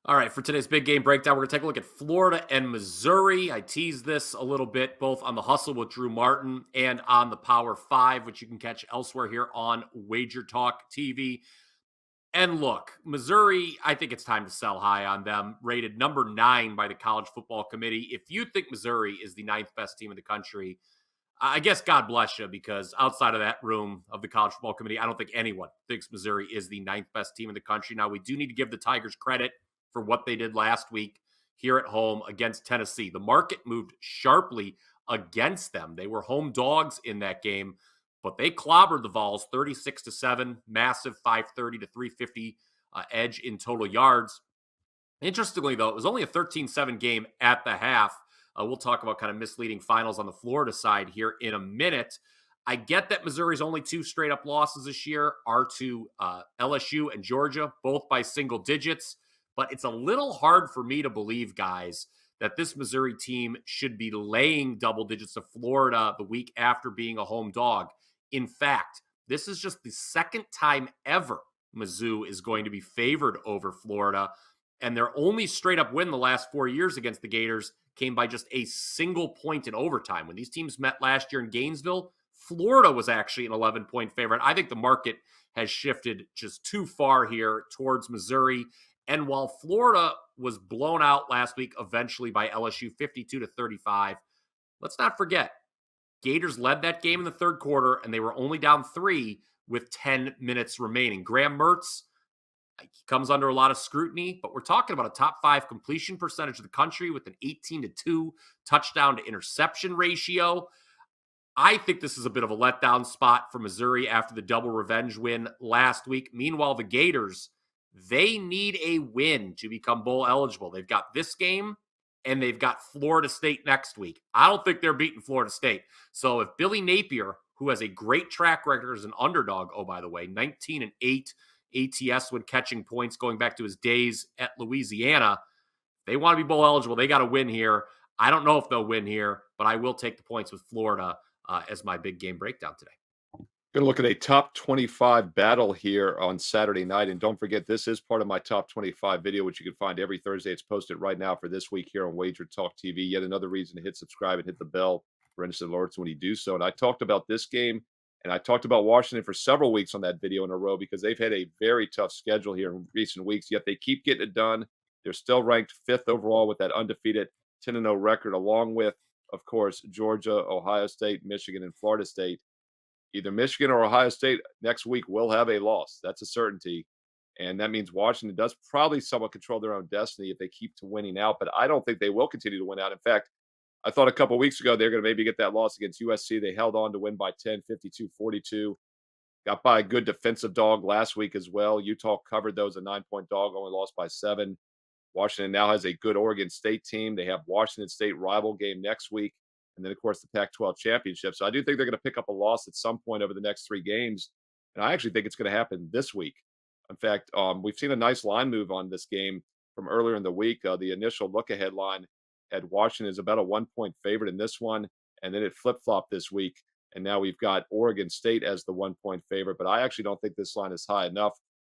All right, for today's big game breakdown, we're going to take a look at Florida and Missouri. I teased this a little bit, both on the Hustle with Drew Martin and on the Power Five, which you can catch elsewhere here on Wager Talk TV. And look, Missouri, I think it's time to sell high on them. Rated number 9 by the College Football Committee. If you think Missouri is the ninth best team in the country, I guess God bless you, because outside of that room of the College Football Committee, I don't think anyone thinks Missouri is the ninth best team in the country. Now, we do need to give the Tigers credit for what they did last week here at home against Tennessee. The market moved sharply against them. They were home dogs in that game, but they clobbered the Vols 36-7, massive 530 to 350 edge in total yards. Interestingly, though, it was only a 13-7 game at the half. We'll talk about kind of misleading finals on the Florida side here in a minute. I get that Missouri's only 2 straight up losses this year are to LSU and Georgia, both by single digits. But it's a little hard for me to believe, guys, that this Missouri team should be laying double digits to Florida the week after being a home dog. In fact, this is just the second time ever Mizzou is going to be favored over Florida. And their only straight up win the last 4 years against the Gators came by just a single point in overtime. When these teams met last year in Gainesville, Florida was actually an 11-point favorite. I think the market has shifted just too far here towards Missouri. And while Florida was blown out last week eventually by LSU 52-35, let's not forget, Gators led that game in the third quarter, and they were only down 3 with 10 minutes remaining. Graham Mertz, he comes under a lot of scrutiny, but we're talking about a top 5 completion percentage of the country with an 18-2 touchdown to interception ratio. I think this is a bit of a letdown spot for Missouri after the double revenge win last week. Meanwhile, the Gators, they need a win to become bowl eligible. They've got this game, and they've got Florida State next week. I don't think they're beating Florida State. So if Billy Napier, who has a great track record as an underdog, oh, by the way, 19-8 ATS when catching points going back to his days at Louisiana, they want to be bowl eligible. They got to win here. I don't know if they'll win here, but I will take the points with Florida as my big game breakdown today. Going to look at a top 25 battle here on Saturday night. And don't forget, this is part of my top 25 video, which you can find every Thursday. It's posted right now for this week here on Wager Talk TV. Yet another reason to hit subscribe and hit the bell for instant alerts when you do so. And I talked about this game, and I talked about Washington for several weeks on that video in a row because they've had a very tough schedule here in recent weeks, yet they keep getting it done. They're still ranked 5th overall with that undefeated 10-0 record, along with, of course, Georgia, Ohio State, Michigan, and Florida State. Either Michigan or Ohio State next week will have a loss. That's a certainty. And that means Washington does probably somewhat control their own destiny if they keep to winning out. But I don't think they will continue to win out. In fact, I thought a couple of weeks ago they're going to maybe get that loss against USC. They held on to win by 10, 52-42. Got by a good defensive dog last week as well. Utah covered those, a 9-point dog, only lost by 7. Washington now has a good Oregon State team. They have Washington State rival game next week. And then, of course, the Pac-12 championship. So I do think they're going to pick up a loss at some point over the next 3 games. And I actually think it's going to happen this week. In fact, we've seen a nice line move on this game from earlier in the week. The initial look-ahead line had Washington as about a 1-point favorite in this one. And then it flip-flopped this week. And now we've got Oregon State as the 1-point favorite. But I actually don't think this line is high enough.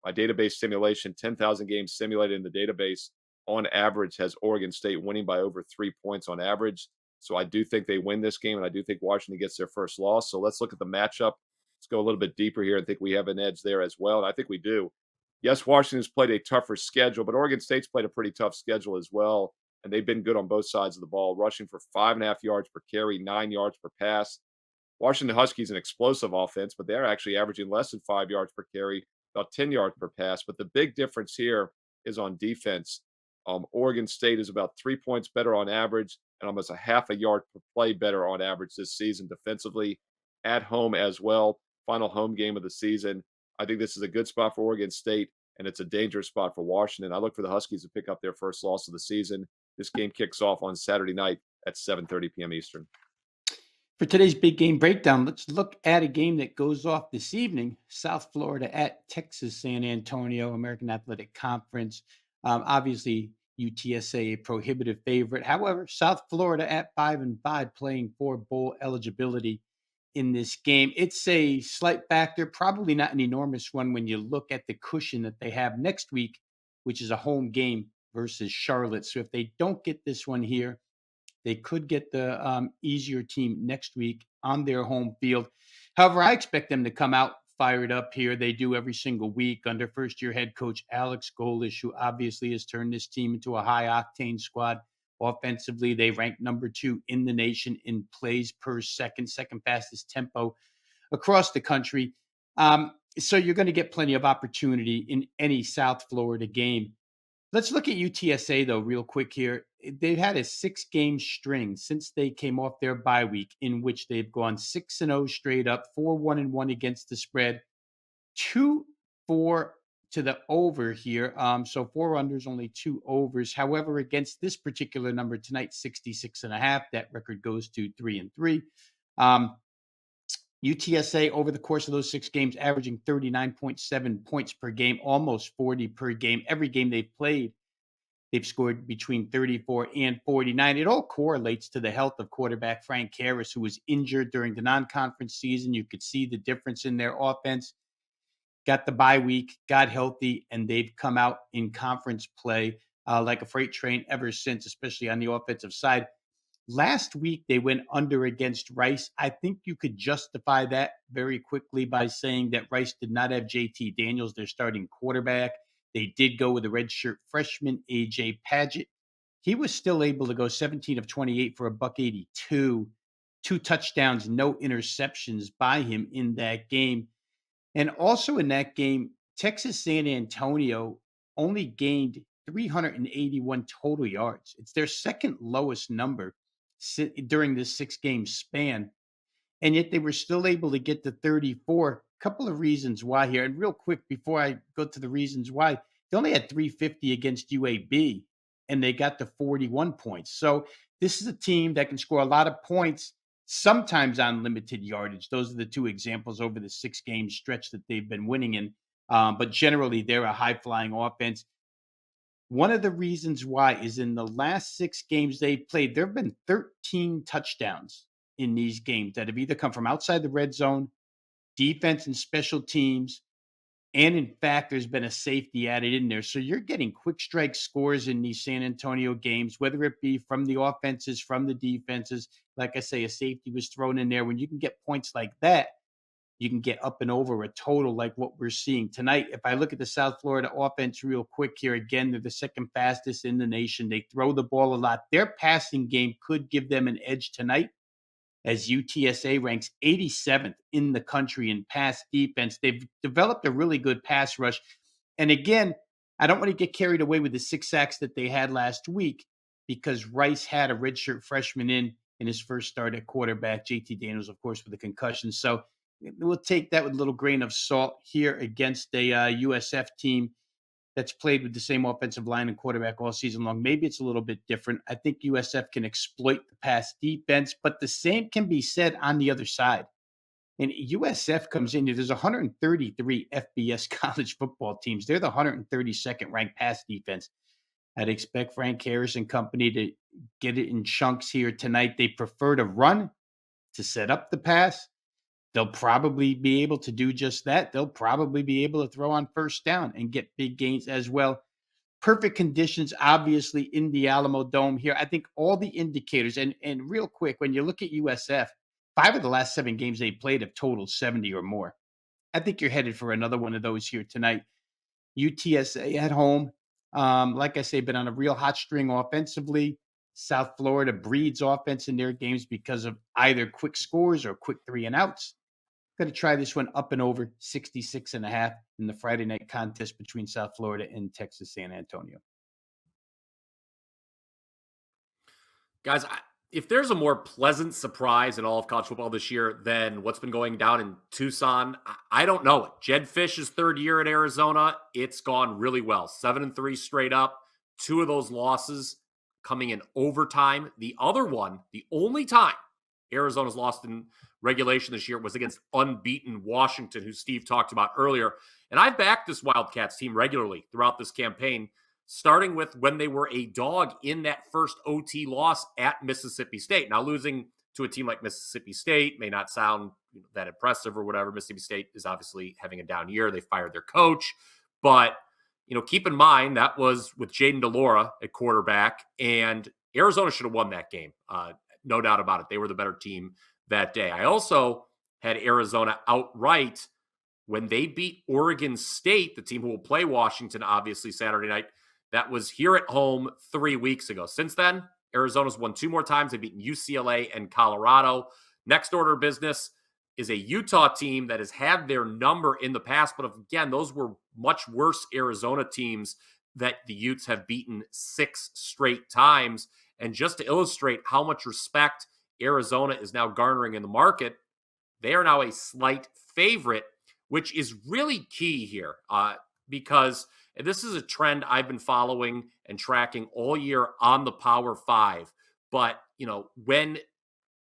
My database simulation, 10,000 games simulated in the database, on average, has Oregon State winning by over 3 points on average. So I do think they win this game, and I do think Washington gets their first loss. So let's look at the matchup. Let's go a little bit deeper here and think we have an edge there as well, and I think we do. Yes, Washington's played a tougher schedule, but Oregon State's played a pretty tough schedule as well, and they've been good on both sides of the ball, rushing for 5.5 yards per carry, 9 yards per pass. Washington Huskies an explosive offense, but they're actually averaging less than 5 yards per carry, about 10 yards per pass. But the big difference here is on defense. Oregon State is about 3 points better on average and almost a half a yard per play better on average this season defensively, at home as well. Final home game of the season. I think this is a good spot for Oregon State, and it's a dangerous spot for Washington. I look for the Huskies to pick up their first loss of the season. This game kicks off on Saturday night at 7:30 p.m. Eastern. For today's big game breakdown, let's look at a game that goes off this evening. South Florida at Texas San Antonio, American Athletic Conference. Obviously, UTSA a prohibitive favorite. However, South Florida at 5-5 playing for bowl eligibility in this game. It's a slight factor, probably not an enormous one when you look at the cushion that they have next week, which is a home game versus Charlotte. So if they don't get this one here, they could get the easier team next week on their home field. However, I expect them to come out fired up here. They do every single week under first-year head coach Alex Golish, who obviously has turned this team into a high-octane squad. Offensively, they rank number 2 in the nation in plays per second fastest tempo across the country. So you're going to get plenty of opportunity in any South Florida game. Let's look at UTSA, though, real quick here. They've had a 6-game string since they came off their bye week in which they've gone 6-0 straight up, 4-1-1 against the spread, 2-4 to the over here. So 4 unders, only 2 overs. However, against this particular number tonight, 66.5, that record goes to 3-3. UTSA over the course of those 6 games, averaging 39.7 points per game, almost 40 per game. Every game they've played, they've scored between 34 and 49. It all correlates to the health of quarterback Frank Harris, who was injured during the non-conference season. You could see the difference in their offense. Got the bye week, got healthy, and they've come out in conference play like a freight train ever since, especially on the offensive side. Last week, they went under against Rice. I think you could justify that very quickly by saying that Rice did not have JT Daniels, their starting quarterback. They did go with a redshirt freshman, AJ Padgett. He was still able to go 17 of 28 for a $182, 2 touchdowns, no interceptions by him in that game. And also in that game, Texas San Antonio only gained 381 total yards. It's their second lowest number during this 6-game span. And yet they were still able to get to 34. Couple of reasons why here. And real quick, before I go to the reasons why, they only had 350 against UAB, and they got to 41 points. So this is a team that can score a lot of points, sometimes on limited yardage. Those are the 2 examples over the 6-game stretch that they've been winning in. But generally, they're a high-flying offense. One of the reasons why is in the last 6 games they played, there have been 13 touchdowns in these games that have either come from outside the red zone, defense and special teams, and in fact, there's been a safety added in there. So you're getting quick strike scores in these San Antonio games, whether it be from the offenses, from the defenses. Like I say, a safety was thrown in there. When you can get points like that, you can get up and over a total like what we're seeing tonight. If I look at the South Florida offense real quick here, again, they're the second fastest in the nation. They throw the ball a lot. Their passing game could give them an edge tonight, as UTSA ranks 87th in the country in pass defense. They've developed a really good pass rush. And again, I don't want to get carried away with the 6 sacks that they had last week, because Rice had a redshirt freshman in his first start at quarterback. JT Daniels, of course, with a concussion. So we'll take that with a little grain of salt here against a USF team that's played with the same offensive line and quarterback all season long. Maybe it's a little bit different. I think USF can exploit the pass defense, but the same can be said on the other side. And USF comes in, there's 133 FBS college football teams. They're the 132nd ranked pass defense. I'd expect Frank Harris and company to get it in chunks here tonight. They prefer to run to set up the pass. They'll probably be able to do just that. They'll probably be able to throw on first down and get big gains as well. Perfect conditions, obviously, in the Alamo Dome here. I think all the indicators, and real quick, when you look at USF, 5 of the last 7 games they played have totaled 70 or more. I think you're headed for another one of those here tonight. UTSA at home, like I say, been on a real hot string offensively. South Florida breeds offense in their games because of either quick scores or quick 3 and outs. Going to try this one up and over 66.5 in the Friday night contest between South Florida and Texas San Antonio. Guys, if there's a more pleasant surprise in all of college football this year than what's been going down in Tucson, I don't know it. Jed Fish's 3rd year at Arizona, it's gone really well. 7-3 straight up. 2 of those losses coming in overtime. The other one, the only time Arizona's lost in regulation this year was against unbeaten Washington, who Steve talked about earlier. And I've backed this Wildcats team regularly throughout this campaign, starting with when they were a dog in that first OT loss at Mississippi State. Now, losing to a team like Mississippi State may not sound that impressive or whatever. Mississippi State is obviously having a down year. They fired their coach. But keep in mind that was with Jaden DeLora at quarterback, and Arizona should have won that game. No doubt about it. They were the better team that day. I also had Arizona outright when they beat Oregon State, the team who will play Washington, obviously, Saturday night. That was here at home 3 weeks ago. Since then, Arizona's won 2 more times. They've beaten UCLA and Colorado. Next order of business is a Utah team that has had their number in the past. But again, those were much worse Arizona teams that the Utes have beaten 6 straight times. And just to illustrate how much respect Arizona is now garnering in the market, they are now a slight favorite, which is really key here because this is a trend I've been following and tracking all year on the Power 5. But, when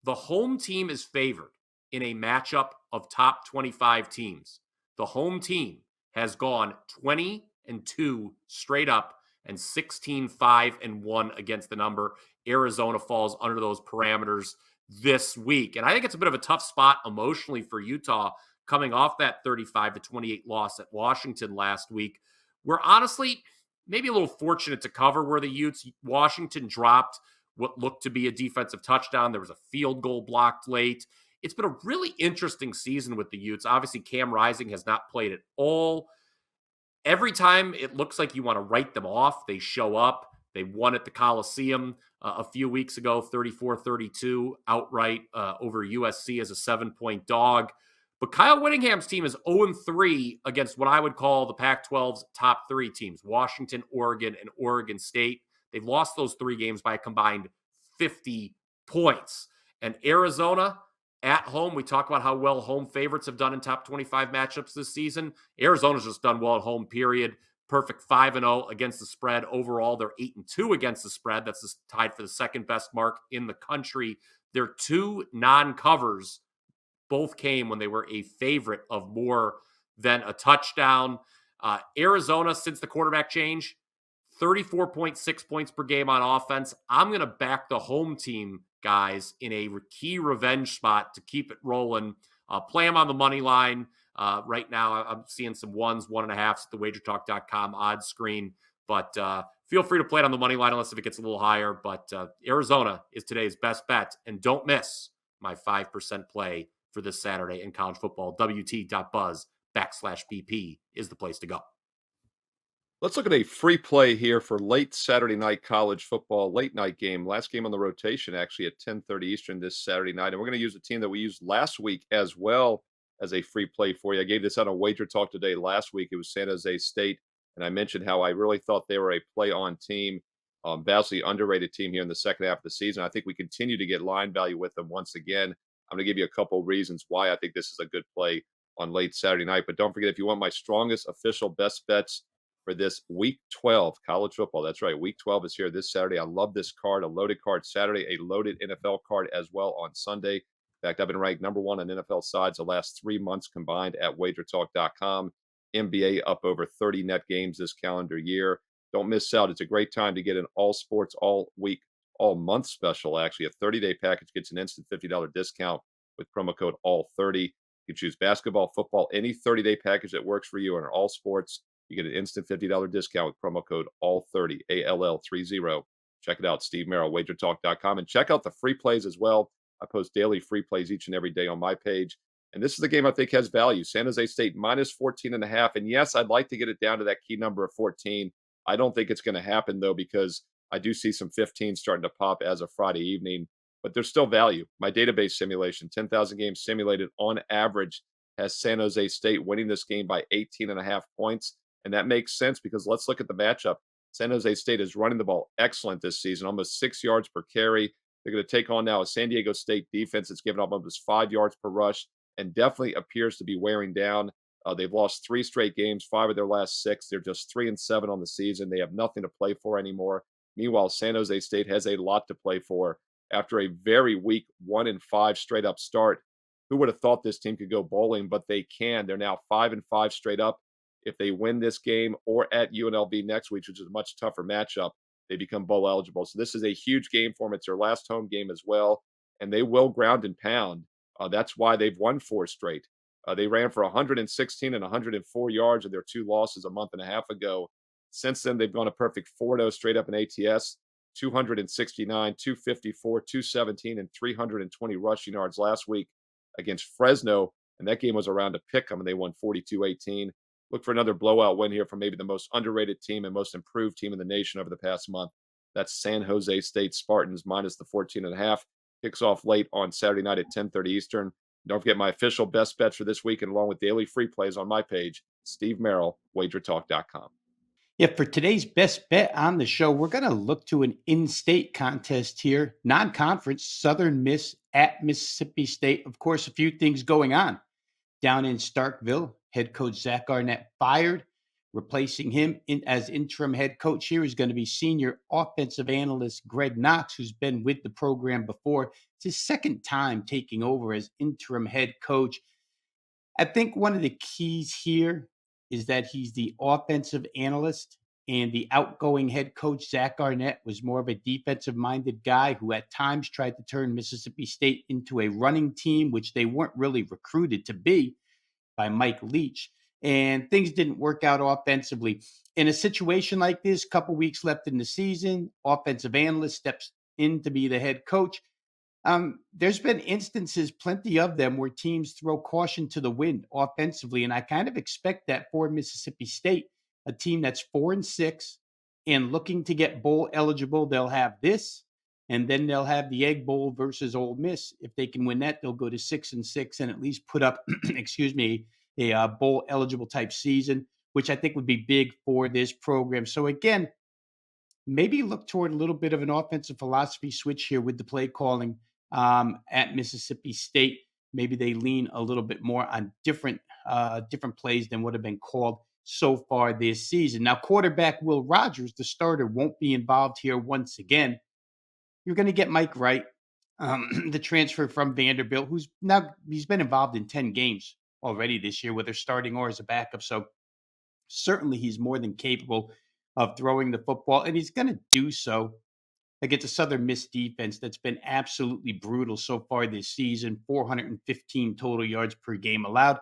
the home team is favored in a matchup of top 25 teams, the home team has gone 20-2 straight up and 16-5-1 against the number. Arizona falls under those parameters this week. And I think it's a bit of a tough spot emotionally for Utah coming off that 35-28 loss at Washington last week. We're honestly maybe a little fortunate to cover where the Utes. Washington dropped what looked to be a defensive touchdown. There was a field goal blocked late. It's been a really interesting season with the Utes. Obviously, Cam Rising has not played at all. Every time it looks like you want to write them off, they show up. They won at the Coliseum a few weeks ago, 34-32 outright over USC as a 7-point dog. But Kyle Whittingham's team is 0-3 against what I would call the Pac-12's top 3 teams, Washington, Oregon, and Oregon State. They've lost those 3 games by a combined 50 points. And Arizona at home, we talk about how well home favorites have done in top 25 matchups this season. Arizona's just done well at home, period. Perfect 5-0 against the spread. Overall, they're 8-2 against the spread. That's tied for the second best mark in the country. Their 2 non-covers both came when they were a favorite of more than a touchdown. Arizona, since the quarterback change, 34.6 points per game on offense. I'm going to back the home team, guys, in a key revenge spot to keep it rolling. Play them on the money line. Right now, I'm seeing some 1s, 1.5s at the wagertalk.com odds screen. But feel free to play it on the money line unless if it gets a little higher. But Arizona is today's best bet. And don't miss my 5% play for this Saturday in college football. WT.buzz/BP is the place to go. Let's look at a free play here for late Saturday night college football, late night game. Last game on the rotation, actually at 10:30 Eastern this Saturday night. And we're going to use a team that we used last week as well as a free play for you. I gave this out on Wager Talk today last week. It was San Jose State. And I mentioned how I really thought they were a play-on team, vastly underrated team here in the second half of the season. I think we continue to get line value with them once again. I'm going to give you a couple reasons why I think this is a good play on late Saturday night. But don't forget, if you want my strongest official best bets for this week 12 college football. That's right. Week 12 is here this Saturday. I love this card, a loaded card Saturday, a loaded NFL card as well on Sunday. In fact, I've been ranked number 1 on NFL sides the last 3 months combined at wagertalk.com. NBA up over 30 net games this calendar year. Don't miss out. It's a great time to get an all sports, all week, all month special. Actually, a 30-day package gets an instant $50 discount with promo code ALL30. You can choose basketball, football, any 30-day package that works for you on all sports. You get an instant $50 discount with promo code ALL30, ALL30. Check it out, Steve Merrill, wagertalk.com. And check out the free plays as well. I post daily free plays each and every day on my page. And this is a game I think has value. San Jose State minus 14.5. And yes, I'd like to get it down to that key number of 14. I don't think it's going to happen, though, because I do see some 15 starting to pop as of Friday evening. But there's still value. My database simulation, 10,000 games simulated on average, has San Jose State winning this game by 18.5 points. And that makes sense because let's look at the matchup. San Jose State is running the ball excellent this season, almost 6 yards per carry. They're going to take on now a San Diego State defense that's given up almost 5 yards per rush and definitely appears to be wearing down. They've lost 3 straight games, 5 of their last 6. They're just 3-7 on the season. They have nothing to play for anymore. Meanwhile, San Jose State has a lot to play for after a very weak 1-5 straight up start. Who would have thought this team could go bowling? But they can. They're now 5-5 straight up. If they win this game or at UNLV next week, which is a much tougher matchup, they become bowl eligible. So this is a huge game for them. It's their last home game as well, and they will ground and pound. That's why they've won 4 straight. They ran for 116 and 104 yards in their 2 losses a month and a half ago. Since then, they've gone a perfect 4-0 straight up in ATS, 269, 254, 217, and 320 rushing yards last week against Fresno. And that game was around to pick them, and they won 42-18. Look for another blowout win here from maybe the most underrated team and most improved team in the nation over the past month. That's San Jose State Spartans minus the 14.5. Kicks off late on Saturday night at 10:30 Eastern. Don't forget my official best bets for this week, and along with daily free plays on my page, Steve Merrill, wagertalk.com. Yeah, for today's best bet on the show, we're going to look to an in-state contest here, non-conference, Southern Miss at Mississippi State. Of course, a few things going on down in Starkville. Head coach Zach Arnett fired. Replacing him as interim head coach here is going to be senior offensive analyst Greg Knox, who's been with the program before. It's his second time taking over as interim head coach. I think one of the keys here is that he's the offensive analyst, and the outgoing head coach, Zach Arnett, was more of a defensive minded guy who at times tried to turn Mississippi State into a running team, which they weren't really recruited to be by Mike Leach. And things didn't work out offensively. In a situation like this, couple weeks left in the season, offensive analyst steps in to be the head coach. There's been instances, plenty of them, where teams throw caution to the wind offensively, and I kind of expect that for Mississippi State, a team that's 4-6 and looking to get bowl eligible. They'll have this, and then they'll have the Egg Bowl versus Ole Miss. If they can win that, they'll go to 6-6 and at least put up, excuse me, a bowl eligible type season, which I think would be big for this program. So again, maybe look toward a little bit of an offensive philosophy switch here with the play calling at Mississippi State. Maybe they lean a little bit more on different plays than would have been called so far this season. Now, quarterback Will Rogers, the starter, won't be involved here once again. You're going to get Mike Wright, the transfer from Vanderbilt, he's been involved in 10 games already this year, whether starting or as a backup. So certainly he's more than capable of throwing the football, and he's going to do so against a Southern Miss defense that's been absolutely brutal so far this season. 415 total yards per game allowed,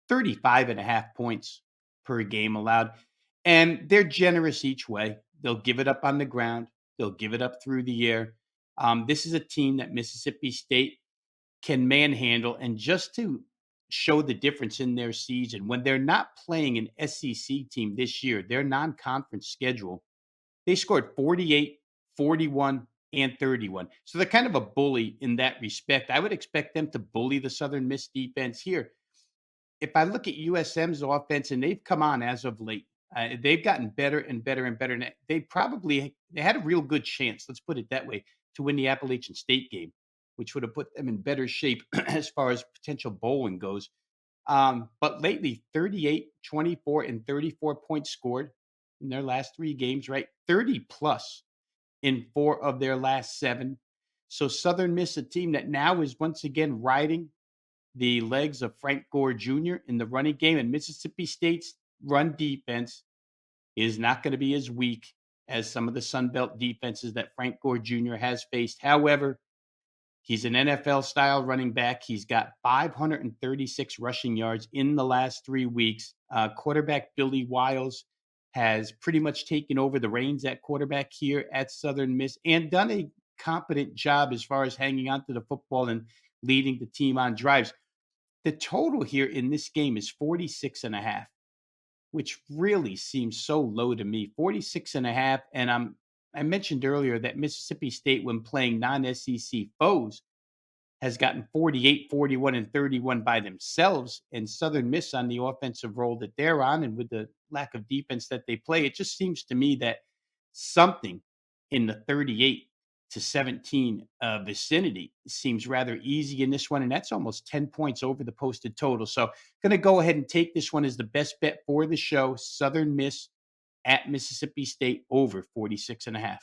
35.5 points per game allowed. And they're generous each way. They'll give it up on the ground. They'll give it up through the air. This is a team that Mississippi State can manhandle. And just to show the difference in their season, when they're not playing an SEC team this year, their non-conference schedule, they scored 48, 41, and 31. So they're kind of a bully in that respect. I would expect them to bully the Southern Miss defense here. If I look at USM's offense, and they've come on as of late, they've gotten better and better and better. And they had a real good chance, let's put it that way, to win the Appalachian State game, which would have put them in better shape as far as potential bowling goes. But lately, 38, 24, and 34 points scored in their last 3 games, right? 30 plus in 4 of their last 7. So Southern Miss, a team that now is once again riding the legs of Frank Gore Jr. in the running game, and Mississippi State's run defense is not going to be as weak as some of the Sun Belt defenses that Frank Gore Jr. has faced. However, he's an NFL-style running back. He's got 536 rushing yards in the last 3 weeks. Quarterback Billy Wiles has pretty much taken over the reins at quarterback here at Southern Miss and done a competent job as far as hanging on to the football and leading the team on drives. The total here in this game is 46.5, which really seems so low to me. 46.5, and I mentioned earlier that Mississippi State, when playing non-SEC foes, has gotten 48, 41, and 31 by themselves. And Southern Miss, on the offensive role that they're on and with the lack of defense that they play, it just seems to me that something in the 38-17 vicinity seems rather easy in this one. And that's almost 10 points over the posted total. So going to go ahead and take this one as the best bet for the show. Southern Miss at Mississippi State over 46.5.